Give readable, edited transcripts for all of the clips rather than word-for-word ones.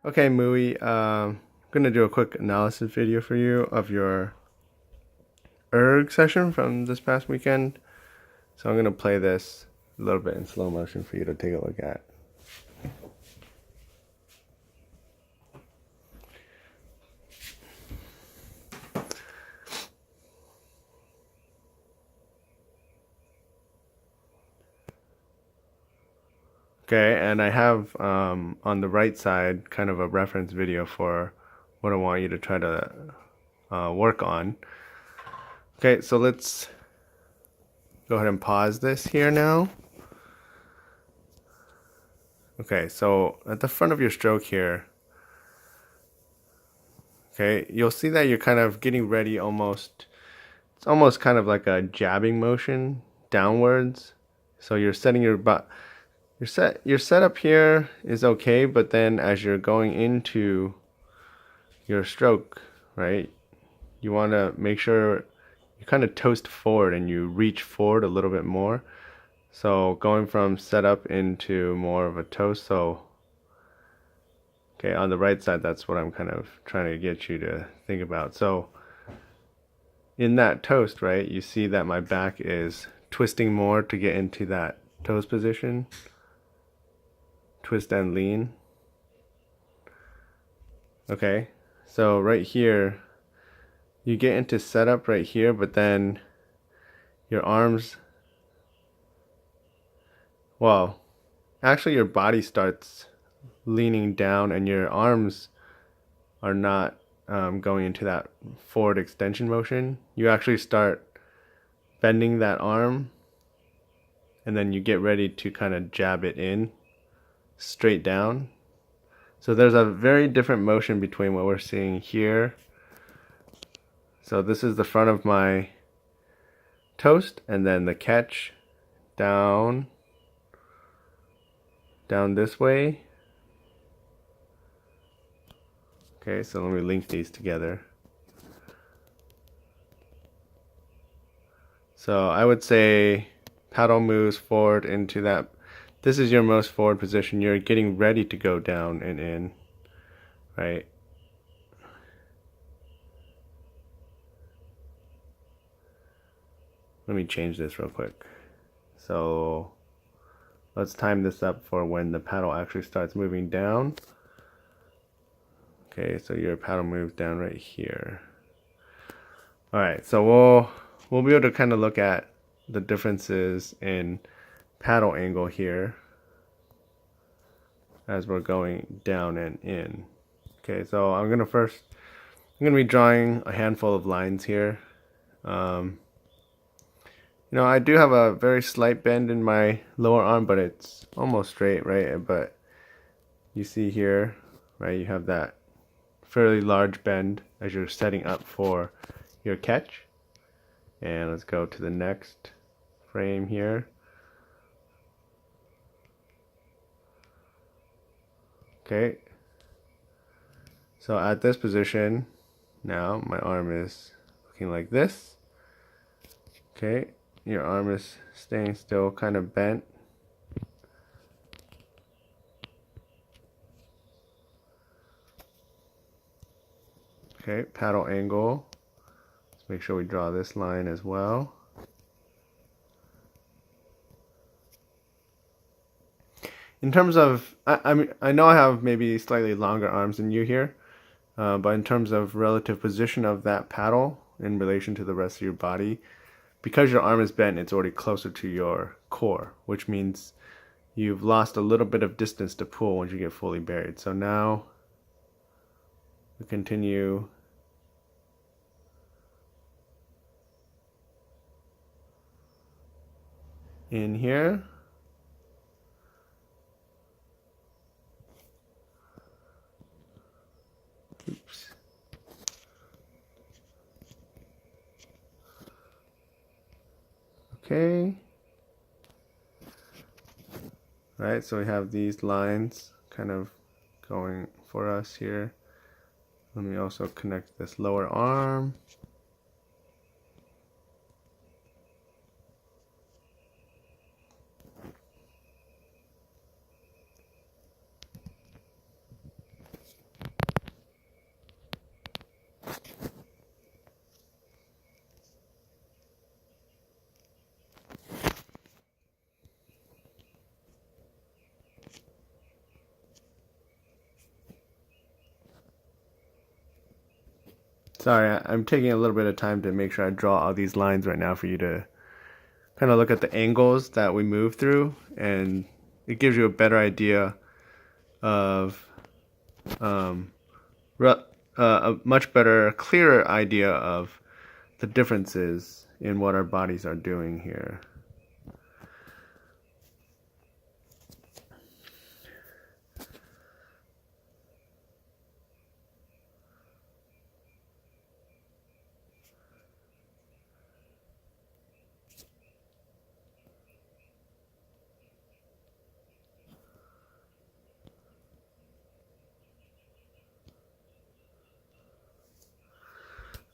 Okay, Mui, I'm gonna do a quick analysis video for you of your ERG session from this past weekend. So I'm gonna play this a little bit in slow motion for you to take a look at. Okay, and I have on the right side kind of a reference video for what I want you to try to work on. Okay, so let's go ahead and pause this here now. Okay, so at the front of your stroke here, okay, you'll see that you're kind of getting ready almost, it's almost kind of like a jabbing motion downwards. So you're setting your butt. Your setup here is okay, but then as you're going into your stroke, right, you want to make sure you kind of toast forward and you reach forward a little bit more. So going from setup into more of a toast. So okay, on the right side, that's what I'm kind of trying to get you to think about. So in that toast, right, you see that my back is twisting more to get into that toast position. Twist and lean. Okay, so right here, you get into setup right here, but then your arms, well, actually your body starts leaning down and your arms are not going into that forward extension motion. You actually start bending that arm and then you get ready to kind of jab it in straight down. So there's a very different motion between what we're seeing here. So this is the front of my toast and then the catch down this way. Okay, so let me link these together. So I would say paddle moves forward into that. This is your most forward position. You're getting ready to go down and in, right? Let me change this real quick. So let's time this up for when the paddle actually starts moving down. Okay, so your paddle moves down right here. All right, so we'll be able to kind of look at the differences in paddle angle here as we're going down and in. Okay, so I'm gonna be drawing a handful of lines here. You know, I do have a very slight bend in my lower arm, but it's almost straight, right? But you see here, right, you have that fairly large bend as you're setting up for your catch. And let's go to the next frame here. Okay. So at this position, now my arm is looking like this. Okay. Your arm is staying still, kind of bent. Okay, paddle angle. Let's make sure we draw this line as well. In terms of, I know I have maybe slightly longer arms than you here, but in terms of relative position of that paddle in relation to the rest of your body, because your arm is bent, it's already closer to your core, which means you've lost a little bit of distance to pull once you get fully buried. So now we continue in here. Oops. Okay. Right, so we have these lines kind of going for us here. Let me also connect this lower arm. Sorry, I'm taking a little bit of time to make sure I draw all these lines right now for you to kind of look at the angles that we move through, and it gives you a better idea of a much better, clearer idea of the differences in what our bodies are doing here.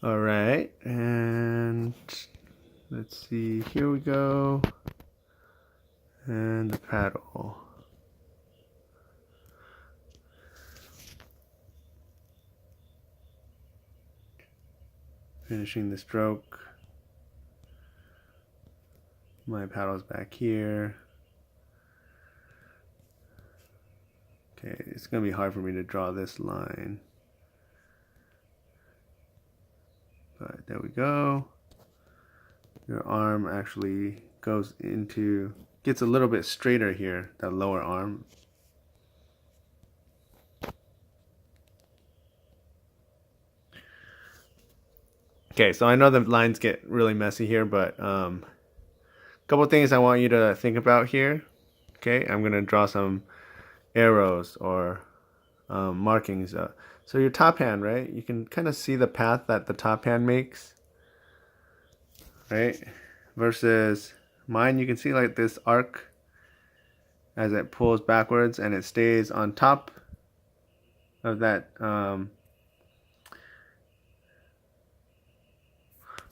All right, and let's see, here we go, and the paddle. Finishing the stroke. My paddle's back here. Okay, it's gonna be hard for me to draw this line. But there we go. Your arm actually gets a little bit straighter here, that lower arm. Okay, so I know the lines get really messy here, but a couple things I want you to think about here. Okay, I'm gonna draw some arrows or markings. So your top hand, right? You can kind of see the path that the top hand makes, right? Versus mine, you can see like this arc as it pulls backwards and it stays on top of that.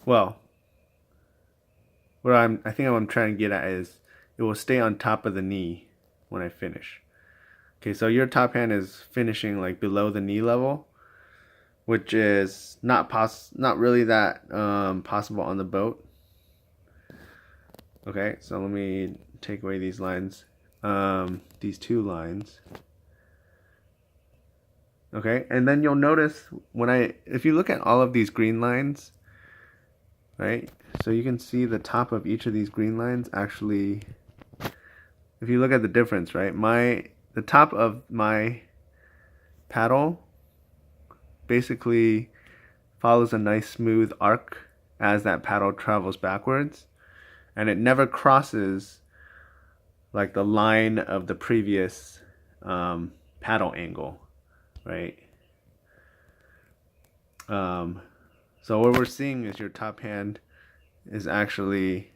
Well, I think what I'm trying to get at is it will stay on top of the knee when I finish. Okay, so your top hand is finishing like below the knee level, which is not really that possible on the boat. Okay, so let me take away these lines, these two lines. Okay, and then you'll notice if you look at all of these green lines, right? So you can see the top of each of these green lines actually, if you look at the difference, right? The top of my paddle basically follows a nice smooth arc as that paddle travels backwards, and it never crosses like the line of the previous paddle angle, right? So what we're seeing is your top hand is actually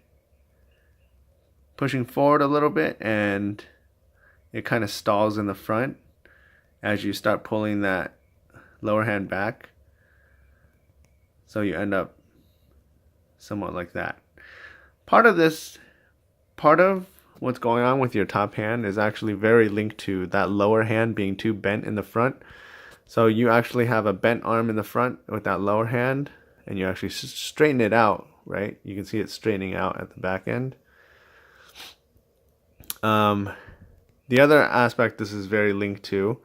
pushing forward a little bit, and it kind of stalls in the front as you start pulling that lower hand back. So you end up somewhat like that. Part of what's going on with your top hand is actually very linked to that lower hand being too bent in the front. So you actually have a bent arm in the front with that lower hand, and you actually straighten it out, right? You can see it straightening out at the back end. The other aspect this is very linked to,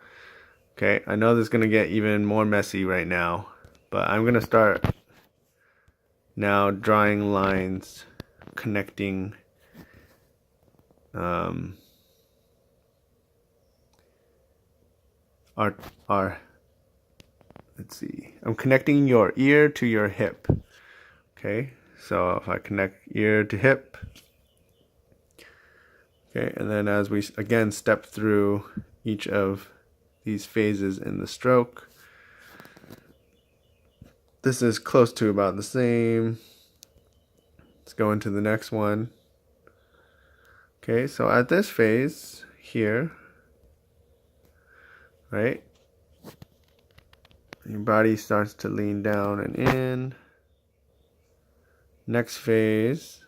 okay, I know this is going to get even more messy right now, but I'm going to start now drawing lines connecting let's see, I'm connecting your ear to your hip. Okay, so if I connect ear to hip, okay, and then as we again step through each of these phases in the stroke, this is close to about the same. Let's go into the next one. Okay, so at this phase here, right, your body starts to lean down and in. Next phase.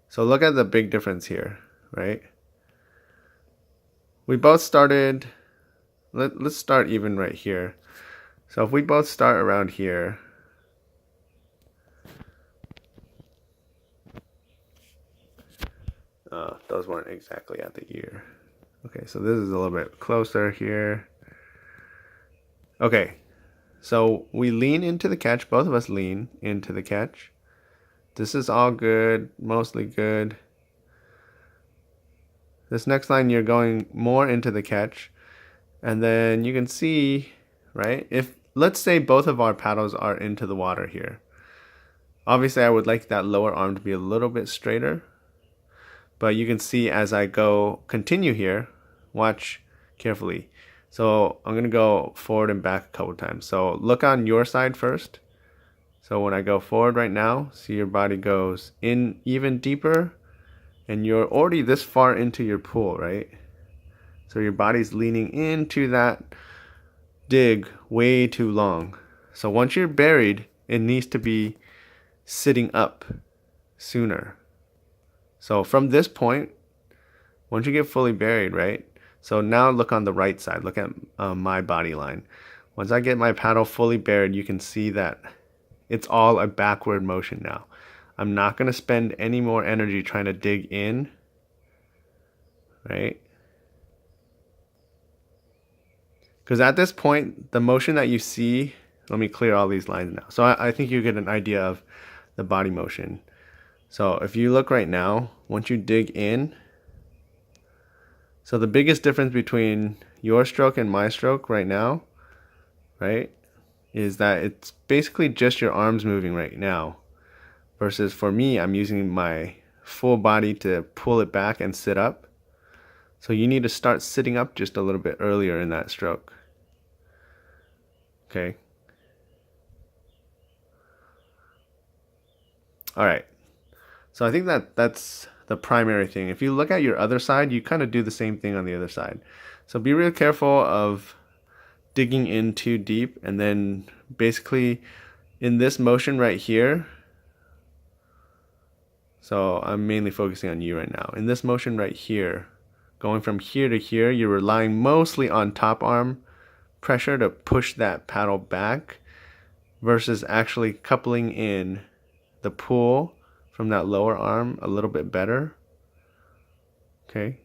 So look at the big difference here, right? We both started, let's start even right here. So if we both start around here, those weren't exactly at the ear. Okay, so this is a little bit closer here. Okay, So we lean into the catch. Both of us lean into the catch. This is all good, mostly good. This next line, you're going more into the catch. And then you can see, right? If, let's say both of our paddles are into the water here. Obviously, I would like that lower arm to be a little bit straighter. But you can see as I go continue here, watch carefully. So I'm going to go forward and back a couple times. So look on your side first. So when I go forward right now, see your body goes in even deeper. And you're already this far into your pool, right? So your body's leaning into that dig way too long. So once you're buried, it needs to be sitting up sooner. So from this point, once you get fully buried, right? So now look on the right side. Look at my body line. Once I get my paddle fully buried, you can see that it's all a backward motion now. I'm not going to spend any more energy trying to dig in, right? Because at this point, the motion that you see, let me clear all these lines now. So I think you get an idea of the body motion. So if you look right now, once you dig in, so the biggest difference between your stroke and my stroke right now, right, is that it's basically just your arms moving right now. Versus for me, I'm using my full body to pull it back and sit up. So you need to start sitting up just a little bit earlier in that stroke. Okay. All right. So I think that's the primary thing. If you look at your other side, you kind of do the same thing on the other side. So be real careful of digging in too deep, and then basically in this motion right here, so I'm mainly focusing on you right now. In this motion right here, going from here to here, you're relying mostly on top arm pressure to push that paddle back versus actually coupling in the pull from that lower arm a little bit better. Okay.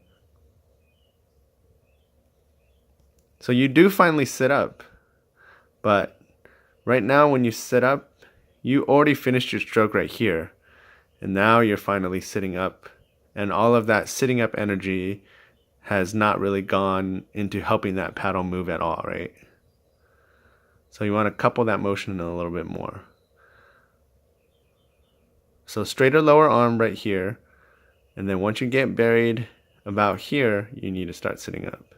So you do finally sit up, but right now when you sit up, you already finished your stroke right here. And now you're finally sitting up, and all of that sitting up energy has not really gone into helping that paddle move at all, right? So you want to couple that motion in a little bit more. So straighter lower arm right here, and then once you get buried about here, you need to start sitting up.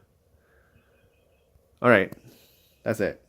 All right, that's it.